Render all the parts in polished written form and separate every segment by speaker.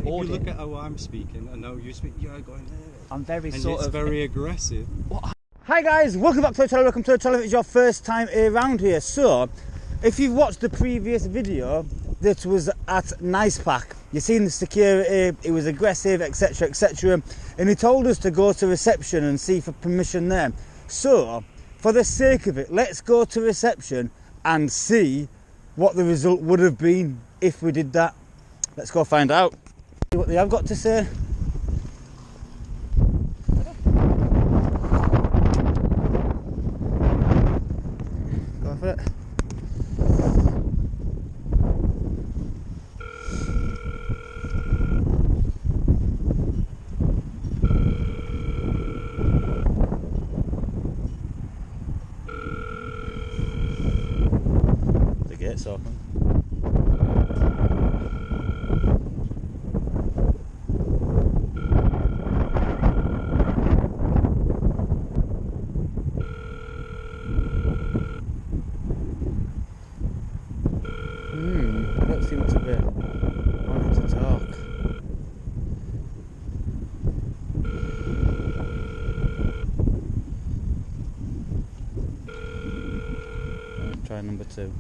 Speaker 1: if you look at how I'm speaking and how you speak, you're going there.
Speaker 2: I'm very
Speaker 1: and
Speaker 2: sort
Speaker 1: it's
Speaker 2: of...
Speaker 1: very aggressive.
Speaker 2: What?
Speaker 3: Hi guys, welcome back to the channel, welcome to the channel if it's your first time around here. So, if you've watched the previous video that was at Nice Pack, you've seen the security, it was aggressive, etc, etc, and he told us to go to reception and see for permission there. So, for the sake of it, let's go to reception and see what the result would have been if we did that. Let's go find out. See what they have got to say. Go for it. The gate's open. I don't seem to be wanting to talk. Try number 2.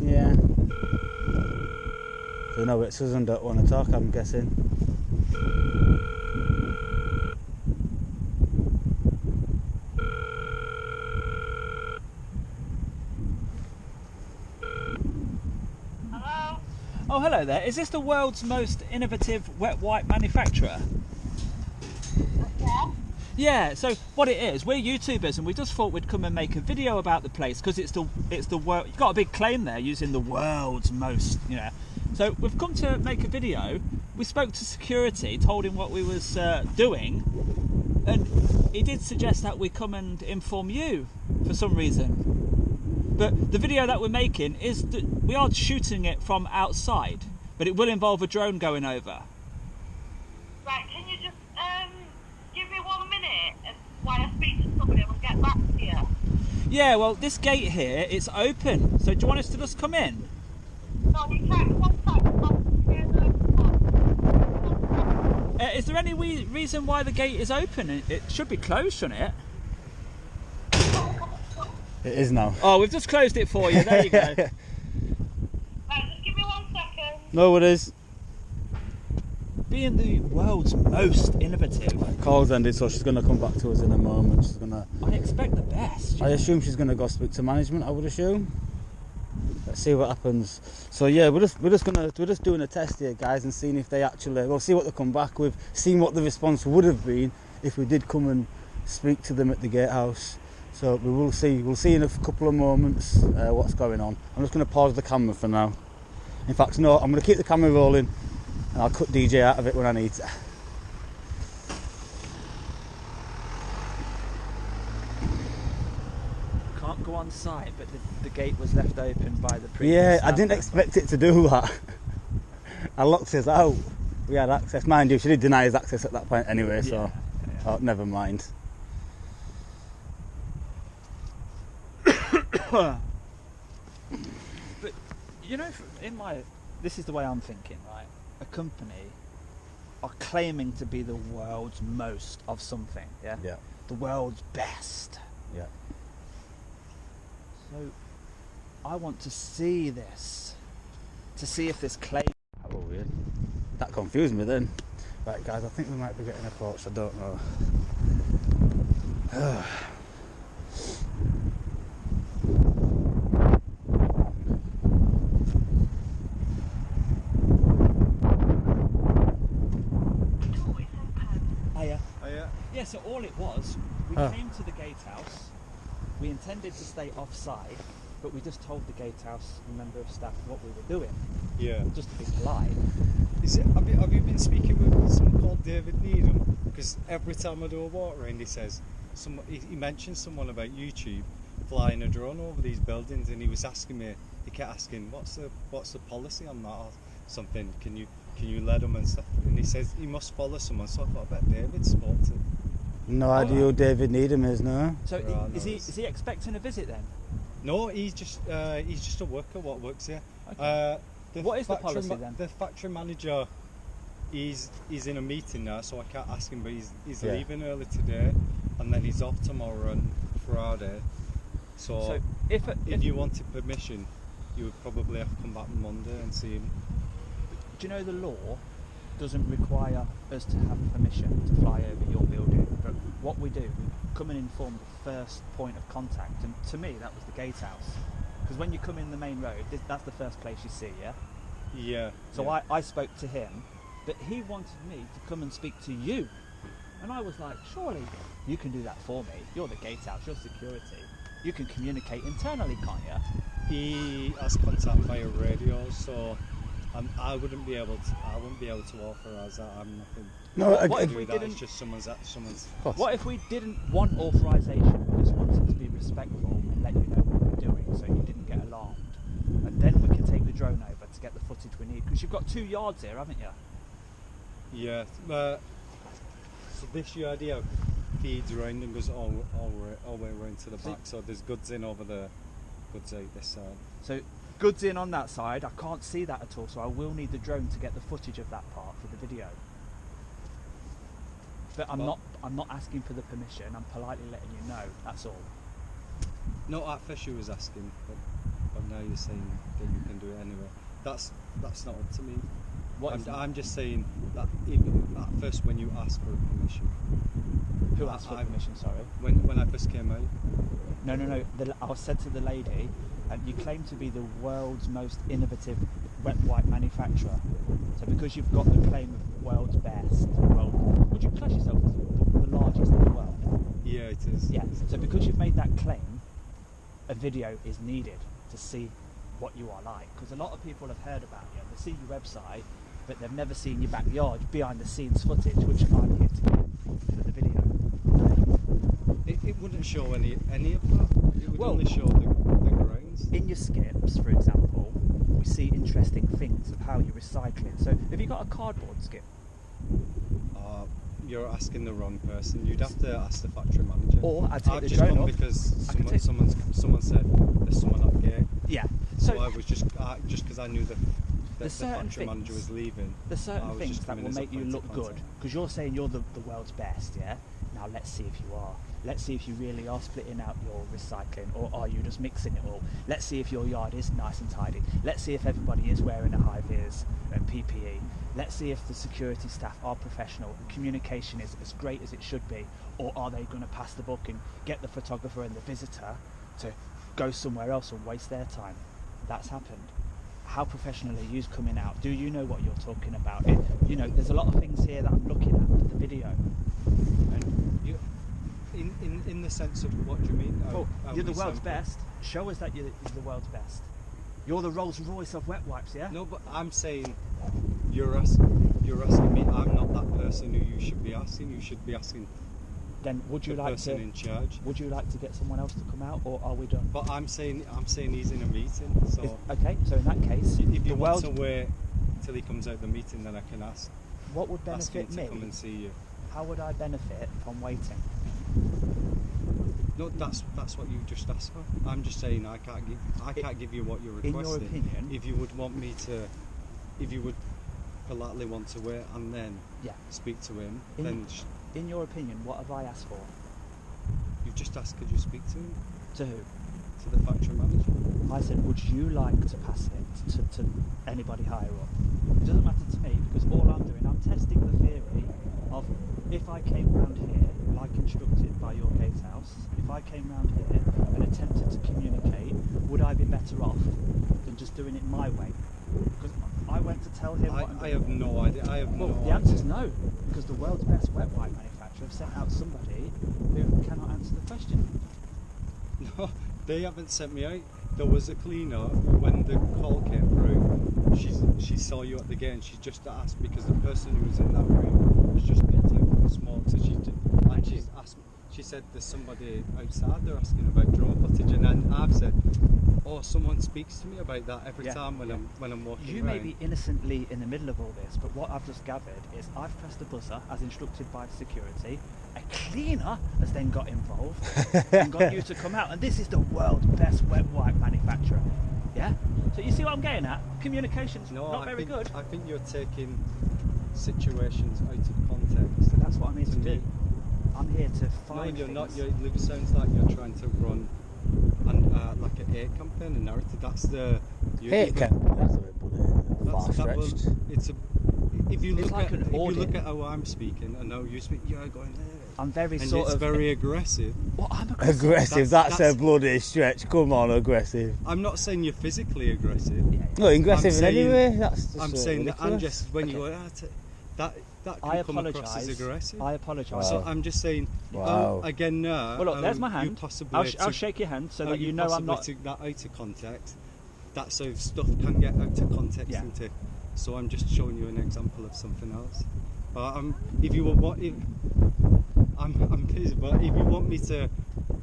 Speaker 3: Yeah. So no, but Susan don't want to talk, I'm guessing.
Speaker 2: Oh, hello there. Is this the world's most innovative wet wipe manufacturer?
Speaker 4: Yeah.
Speaker 2: Yeah, so what it is, we're YouTubers and we just thought we'd come and make a video about the place because it's the world. You've got a big claim there using the world's most, you know. So we've come to make a video. We spoke to security, told him what we was doing, and he did suggest that we come and inform you for some reason. But the video that we're making is that we are shooting it from outside, but it will involve a drone going over.
Speaker 4: Right, can you just give me 1 minute while I speak to somebody and we'll get back to you?
Speaker 2: Yeah, well, this gate here, it's open. So do you want us to just come in?
Speaker 4: No, you can't. One sec.
Speaker 2: Is there any reason why the gate is open? It should be closed, shouldn't it?
Speaker 3: It is now.
Speaker 2: Oh, we've just closed it for you. There you go.
Speaker 4: Right, just give me 1 second.
Speaker 3: No, it is.
Speaker 2: Being the world's most innovative,
Speaker 3: Call's ended, so she's going to come back to us in a moment. She's going to.
Speaker 2: I expect the best.
Speaker 3: I assume she's going to go speak to management. I would assume. Let's see what happens. So yeah, we're just doing a test here, guys, and seeing if they actually. We'll see what they come back with. Seeing what the response would have been if we did come and speak to them at the gatehouse. So we will see. We'll see in a couple of moments what's going on. I'm just going to pause the camera for now. In fact, no, I'm going to keep the camera rolling, and I'll cut DJ out of it when I need to.
Speaker 2: Can't go on site, but the gate was left open by the previous.
Speaker 3: Yeah, I
Speaker 2: staff
Speaker 3: didn't
Speaker 2: member.
Speaker 3: expect it to do that. I locked us out. We had access. Mind you, she did deny us access at that point anyway, so
Speaker 2: Yeah.
Speaker 3: oh, never mind.
Speaker 2: But you know, this is the way I'm thinking, right? A company are claiming to be the world's most of something, yeah?
Speaker 3: Yeah.
Speaker 2: The world's best.
Speaker 3: Yeah.
Speaker 2: So I want to see this, to see if this claim.
Speaker 3: That was weird. That confused me then. Right, guys, I think we might be getting approached. I don't know.
Speaker 2: Yeah, so all it was, we came to the gatehouse, we intended to stay offside, but we just told the gatehouse member of staff what we were doing.
Speaker 1: Yeah.
Speaker 2: Just to be polite.
Speaker 1: Have you been speaking with someone called David Needham? Because every time I do a walk round, he says, he mentions someone about YouTube flying a drone over these buildings, and he was asking me, he kept asking, what's the policy on that or something? Can you let him and stuff? And he says he must follow someone. So I thought, I bet David spoke to
Speaker 3: No idea who David Needham is, no?
Speaker 2: So
Speaker 1: Right,
Speaker 2: is he expecting a visit then?
Speaker 1: No, he's just a worker what works here.
Speaker 2: Okay. What is the
Speaker 1: factory
Speaker 2: policy then?
Speaker 1: The factory manager, he's in a meeting now, so I can't ask him. But he's
Speaker 3: Yeah.
Speaker 1: leaving early today, and then he's off tomorrow and Friday. So
Speaker 2: if
Speaker 1: you wanted permission, you would probably have to come back Monday and see him.
Speaker 2: do you know the law doesn't require us to have permission to fly over your building, but what we do, we come and inform the first point of contact, and to me that was the gatehouse, because when you come in the main road, that's the first place you see, yeah?
Speaker 1: Yeah.
Speaker 2: So
Speaker 1: yeah.
Speaker 2: I spoke to him, but he wanted me to come and speak to you, and I was like, surely you can do that for me, you're the gatehouse, you're security, you can communicate internally, can't you?
Speaker 1: He has contact via radio, so I wouldn't be able to authorise that. I'm nothing.
Speaker 3: No,
Speaker 2: What if
Speaker 1: Do
Speaker 2: we
Speaker 1: that.
Speaker 2: didn't?
Speaker 1: It's just someone's.
Speaker 2: What if we didn't want authorisation? We just wanted to be respectful and let you know what we're doing, so you didn't get alarmed, and then we can take the drone over to get the footage we need. Because you've got 2 yards here, haven't you?
Speaker 1: Yeah. So this yard here feeds around and goes all the way around to the back. So there's goods in over there, goods out this side.
Speaker 2: So goods in on that side. I can't see that at all, so I will need the drone to get the footage of that part for the video. But I'm not asking for the permission. I'm politely letting you know. That's all.
Speaker 1: No, at first you was asking, but now you're saying that you can do it anyway. That's not up to me. I'm just saying that even at first when you ask for permission.
Speaker 2: Who asked for permission? Sorry.
Speaker 1: When I first came out.
Speaker 2: No. I said to the lady, you claim to be the world's most innovative wet wipe manufacturer. So because you've got the claim of world's best, would you class yourself as the largest in the world?
Speaker 1: Yeah, it is.
Speaker 2: Yeah. So because you've made that claim, a video is needed to see what you are like. Because a lot of people have heard about you, they see your website, but they've never seen your backyard, behind the scenes footage, which I'm here to get for the video.
Speaker 1: It wouldn't show any of that. It would only show the grounds.
Speaker 2: In your skips, for example, we see interesting things of how you're recycling. So have you got a cardboard skip?
Speaker 1: You're asking the wrong person. You'd have to ask the factory manager.
Speaker 2: Or I'd take
Speaker 1: I've
Speaker 2: the
Speaker 1: just
Speaker 2: drone
Speaker 1: come
Speaker 2: off.
Speaker 1: because someone said there's someone at the gate.
Speaker 2: Yeah.
Speaker 1: So I was just because I knew the
Speaker 2: certain
Speaker 1: factory manager was leaving.
Speaker 2: There's
Speaker 1: I
Speaker 2: certain
Speaker 1: was
Speaker 2: things
Speaker 1: just
Speaker 2: that
Speaker 1: coming
Speaker 2: will
Speaker 1: as a
Speaker 2: make you
Speaker 1: point of
Speaker 2: look good,
Speaker 1: contact.
Speaker 2: because you're saying you're the world's best, yeah? Now let's see if you are. Let's see if you really are splitting out your recycling, or are you just mixing it all? Let's see if your yard is nice and tidy. Let's see if everybody is wearing a high vis and PPE. Let's see if the security staff are professional and communication is as great as it should be, or are they going to pass the buck and get the photographer and the visitor to go somewhere else and waste their time? That's happened. How professional are you coming out? Do you know what you're talking about? There's a lot of things here that I'm looking at with the video. And
Speaker 1: in the sense of what do you mean?
Speaker 2: You're the world's best. Show us that you're the world's best. You're the Rolls Royce of wet wipes, yeah?
Speaker 1: No, but I'm saying you're asking me. I'm not that person who you should be asking. You should be asking
Speaker 2: Then would you
Speaker 1: the
Speaker 2: like
Speaker 1: person
Speaker 2: to?
Speaker 1: in charge.
Speaker 2: Would you like to get someone else to come out, or are we done?
Speaker 1: But I'm saying he's in a meeting. So
Speaker 2: Okay, so in that case,
Speaker 1: if you
Speaker 2: the
Speaker 1: want
Speaker 2: world.
Speaker 1: to wait till he comes out of the meeting, then I can ask
Speaker 2: What would
Speaker 1: him
Speaker 2: benefit
Speaker 1: to
Speaker 2: me?
Speaker 1: come and see you.
Speaker 2: How would I benefit from waiting?
Speaker 1: No, that's what you just asked for. I'm just saying I can't give you what you're
Speaker 2: In
Speaker 1: requesting.
Speaker 2: your opinion,
Speaker 1: If you would want me to, if you would politely want to wait and then
Speaker 2: yeah.
Speaker 1: speak to him,
Speaker 2: In-
Speaker 1: then
Speaker 2: In your opinion, what have I asked for?
Speaker 1: you've just asked could you speak to him,
Speaker 2: To who?
Speaker 1: to the factory manager.
Speaker 2: I said, would you like to pass it to anybody higher up? It doesn't matter to me, because all I'm doing, I'm testing the theory of if I came round here, like instructed by your gatehouse, if I came round here and attempted to communicate, would I be better off than just doing it my way? Because I went to tell him what I'm
Speaker 1: I have no idea. I have no
Speaker 2: Well, the
Speaker 1: idea.
Speaker 2: answer's no, because the world's best wet wipe manufacturer have sent out somebody who cannot answer the question.
Speaker 1: No, they haven't sent me out. There was a cleaner who, when the call came through, she saw you at the gate and she just asked because the person who was in that room was just picked out for smoke. So she's asked. She said there's somebody outside. They're asking about drone footage, and then I've said, "Oh, someone speaks to me about that every
Speaker 2: Yeah,
Speaker 1: time when I'm walking
Speaker 2: You
Speaker 1: around."
Speaker 2: may be innocently in the middle of all this, but what I've just gathered is I've pressed the buzzer as instructed by security. a cleaner has then got involved and got you to come out. And this is the world's best wet wipe manufacturer. Yeah? So you see what I'm getting at? Communication's not very good.
Speaker 1: I think you're taking situations out of context.
Speaker 2: So that's what I'm here to do. I'm here to find
Speaker 1: No, you're not.
Speaker 2: things.
Speaker 1: It sounds like you're trying to run like a hate campaign, a narrative. That's the
Speaker 3: Hate campaign. That's a bit far stretched.
Speaker 1: If you look
Speaker 2: like
Speaker 1: at
Speaker 2: an audit.
Speaker 1: how I'm speaking and how you speak, you're going there.
Speaker 2: I'm very
Speaker 1: And
Speaker 2: sort
Speaker 1: it's
Speaker 2: of
Speaker 1: very aggressive.
Speaker 2: Well, I'm aggressive.
Speaker 3: Aggressive, that's a
Speaker 1: that's-
Speaker 3: bloody stretch. Come on, aggressive.
Speaker 1: I'm not saying you're physically aggressive.
Speaker 3: No, aggressive
Speaker 1: I'm
Speaker 3: in any
Speaker 1: saying-
Speaker 3: way. That's just
Speaker 1: I'm saying that I'm
Speaker 3: ridiculous.
Speaker 1: just when you go that
Speaker 2: I
Speaker 1: can come across as
Speaker 2: apologise.
Speaker 1: aggressive.
Speaker 2: I apologise.
Speaker 1: So I'm just saying.
Speaker 3: Wow.
Speaker 1: Again, now.
Speaker 2: Well, look, there's my
Speaker 1: You
Speaker 2: hand.
Speaker 1: possibly
Speaker 2: I'll shake your hand so
Speaker 1: how
Speaker 2: that you know I'm
Speaker 1: possibly
Speaker 2: not.
Speaker 1: took that out of context. That's how stuff can get out of context
Speaker 2: Yeah.
Speaker 1: into. So I'm just showing you an example of something else. But if you want, I'm busy. But if you want me to,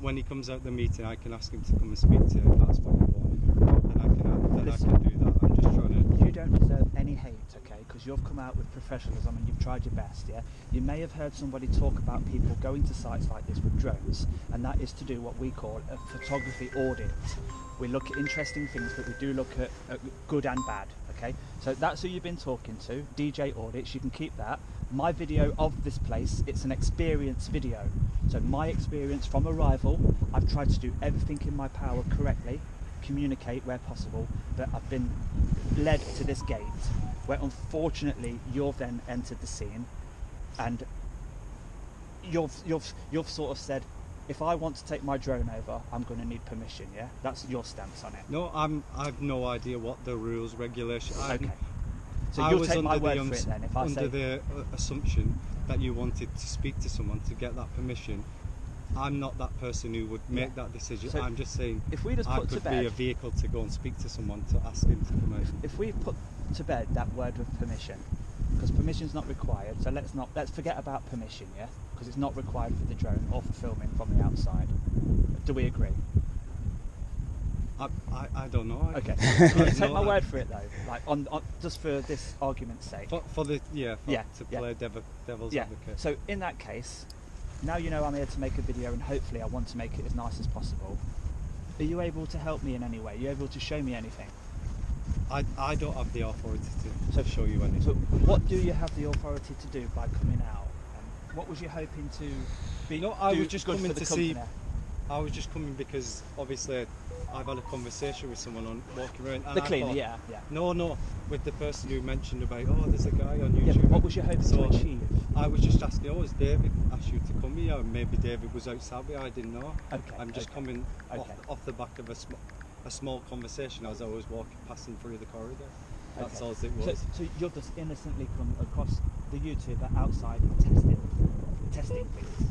Speaker 1: when he comes out the meeting, I can ask him to come and speak to you. If that's what you want, then I can do that. I'm just trying to.
Speaker 2: You don't deserve any hate, okay? Because you've come out with professionalism and you've tried your best, yeah? You may have heard somebody talk about people going to sites like this with drones, and that is to do what we call a photography audit. We look at interesting things, but we do look at good and bad, okay? So that's who you've been talking to, DJ Audits, you can keep that. My video of this place, it's an experience video. So my experience from arrival, I've tried to do everything in my power correctly, communicate where possible, but I've been led to this gate where unfortunately you've then entered the scene and you've sort of said, if I want to take my drone over, I'm going to need permission, yeah? That's your stance on it.
Speaker 1: No, I've no idea what the rules, regulations.
Speaker 2: Okay. So
Speaker 1: I
Speaker 2: you'll
Speaker 1: was
Speaker 2: take my
Speaker 1: under
Speaker 2: word
Speaker 1: the
Speaker 2: for it then, if I
Speaker 1: under
Speaker 2: say...
Speaker 1: the assumption that you wanted to speak to someone to get that permission. I'm not that person who would make that decision.
Speaker 2: So
Speaker 1: I'm just saying
Speaker 2: if we just
Speaker 1: I
Speaker 2: put to
Speaker 1: could
Speaker 2: bed...
Speaker 1: be a vehicle to go and speak to someone to ask him to come out.
Speaker 2: If we put to bed that word with permission, because permission's not required, so let's forget about permission, yeah? Because it's not required for the drone or for filming from the outside. Do we agree?
Speaker 1: I don't know.
Speaker 2: Okay. Take my word for it though, like on just for this argument's sake.
Speaker 1: To play devil's
Speaker 2: Yeah.
Speaker 1: advocate.
Speaker 2: So in that case, now you know I'm here to make a video and hopefully I want to make it as nice as possible. Are you able to help me in any way? Are you able to show me anything?
Speaker 1: I don't have the authority
Speaker 2: So-
Speaker 1: to show you anything.
Speaker 2: So what do you have the authority to do by coming out? What was you hoping to be?
Speaker 1: No, I
Speaker 2: do
Speaker 1: was just
Speaker 2: good
Speaker 1: coming
Speaker 2: for the
Speaker 1: to see.
Speaker 2: company?
Speaker 1: I was just coming because obviously I've had a conversation with someone on walking around. And
Speaker 2: The
Speaker 1: I
Speaker 2: cleaner,
Speaker 1: thought-
Speaker 2: yeah.
Speaker 1: No, with the person who mentioned about there's a guy on
Speaker 2: Yeah,
Speaker 1: YouTube.
Speaker 2: but what was you hoping
Speaker 1: So,
Speaker 2: to achieve?
Speaker 1: I was just asking, has David asked you to come here? Maybe David was outside, but I didn't know.
Speaker 2: Okay.
Speaker 1: I'm just
Speaker 2: okay.
Speaker 1: coming
Speaker 2: Okay.
Speaker 1: off the back of a small conversation as I was passing through the corridor. That's all it was.
Speaker 2: So you've just innocently come across the YouTuber outside testing things.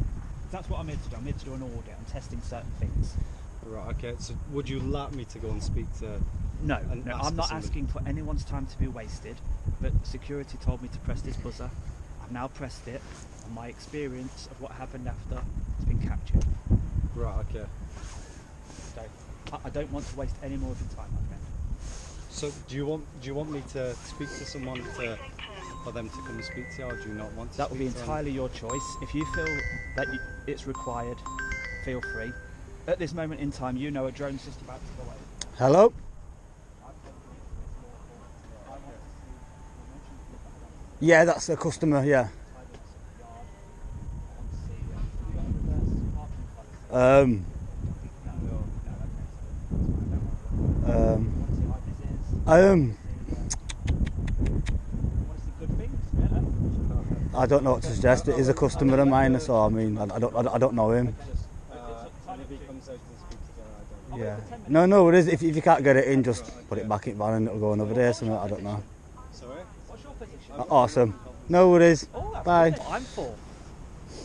Speaker 2: That's what I'm here to do. I'm here to do an audit. I'm testing certain things.
Speaker 1: Right, okay. So would you like me to go and speak to...
Speaker 2: No,
Speaker 1: And
Speaker 2: no,
Speaker 1: ask
Speaker 2: I'm
Speaker 1: for
Speaker 2: not
Speaker 1: somebody.
Speaker 2: asking for anyone's time to be wasted, but security told me to press this buzzer. I've now pressed it, and my experience of what happened after has been captured.
Speaker 1: Right, okay.
Speaker 2: So I don't want to waste any more of your time, my friend.
Speaker 1: So do you want me to speak to someone for them to come and speak to you, or do you not want to
Speaker 2: That will be
Speaker 1: speak to them?
Speaker 2: entirely your choice. If you feel that it's required, feel free. At this moment in time, you know a drone's just about to go over.
Speaker 3: Hello? Yeah, that's a customer, yeah. Um, I don't know what to suggest. It is a customer of mine, so I mean, I don't know him.
Speaker 1: And if he comes out and speaks to you, I don't.
Speaker 3: Yeah. No, it is. If you can't get it in, just put it back in van and it'll go another day. Something I don't know.
Speaker 1: Sorry?
Speaker 2: What's your position?
Speaker 3: Awesome. No worries.
Speaker 2: Oh, that's
Speaker 3: Bye.
Speaker 2: what I'm for.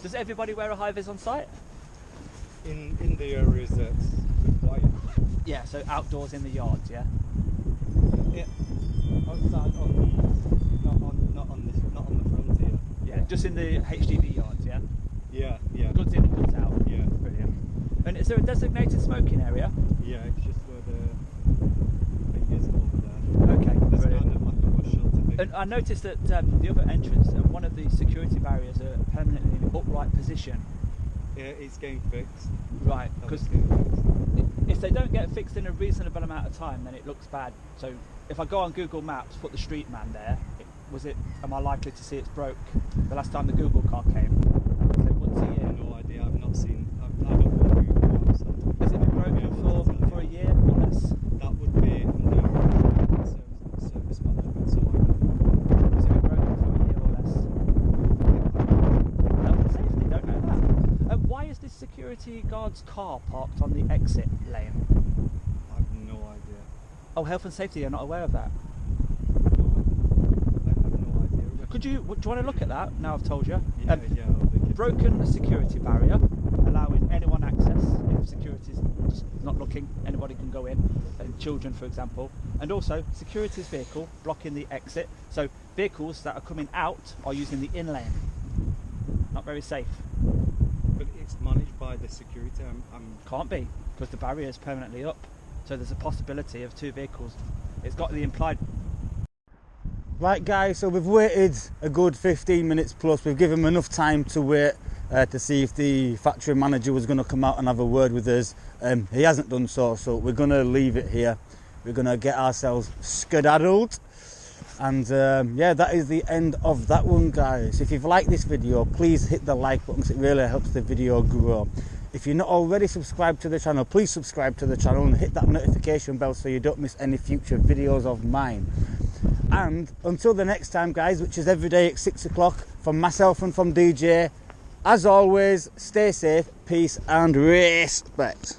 Speaker 2: Does everybody wear a high vis on site?
Speaker 1: In the areas that's required.
Speaker 2: Yeah, so outdoors in the yards, yeah?
Speaker 1: Yeah. Outside not on the front here.
Speaker 2: Yeah, just in the HGV yards, yeah?
Speaker 1: Yeah.
Speaker 2: Goods in, goods out.
Speaker 1: Yeah.
Speaker 2: Brilliant. And is there a designated smoking area?
Speaker 1: Yeah, it's just where the thing is over there.
Speaker 2: Okay,
Speaker 1: There's
Speaker 2: brilliant.
Speaker 1: kind of like a bush shelter thing.
Speaker 2: And I noticed that the other entrance, one of the security barriers are permanently upright position.
Speaker 1: Yeah, it's getting fixed.
Speaker 2: Right,
Speaker 1: That
Speaker 2: because
Speaker 1: was getting fixed.
Speaker 2: if they don't get fixed in a reasonable amount of time, then it looks bad. So if I go on Google Maps, put the street man there, am I likely to see it's broke? The last time the Google car came, was it once a
Speaker 1: I
Speaker 2: year?
Speaker 1: have no idea. I've not seen. I don't know Google Maps.
Speaker 2: Has it been broken for a year or less?
Speaker 1: That would be under service management. So I don't know.
Speaker 2: Has it been broken for a year or less? Health and safety, don't know that. Why is this security guard's car parked on the exit lane?
Speaker 1: I have no idea.
Speaker 2: Oh, health and safety are not aware of that.
Speaker 1: I have no idea.
Speaker 2: Do you want to look at that now I've told you?
Speaker 1: Yeah, yeah. I'll look at it.
Speaker 2: Broken security barrier, allowing anyone access if security's just not looking, anybody can go in, and children for example. And also security's vehicle blocking the exit, so vehicles that are coming out are using the in lane. Not very safe.
Speaker 1: But it's managed by the security.
Speaker 2: Can't be, because the barrier is permanently up, so there's a possibility of two vehicles. It's got the implied.
Speaker 3: Right guys, so we've waited a good 15 minutes plus. We've given him enough time to wait to see if the factory manager was going to come out and have a word with us. He hasn't done so, so we're going to leave it here. We're going to get ourselves skedaddled. And yeah, that is the end of that one, guys. If you've liked this video, please hit the like button because it really helps the video grow. If you're not already subscribed to the channel, please subscribe to the channel and hit that notification bell so you don't miss any future videos of mine. And until the next time, guys, which is every day at 6 o'clock, from myself and from DJ, as always, stay safe, peace and respect.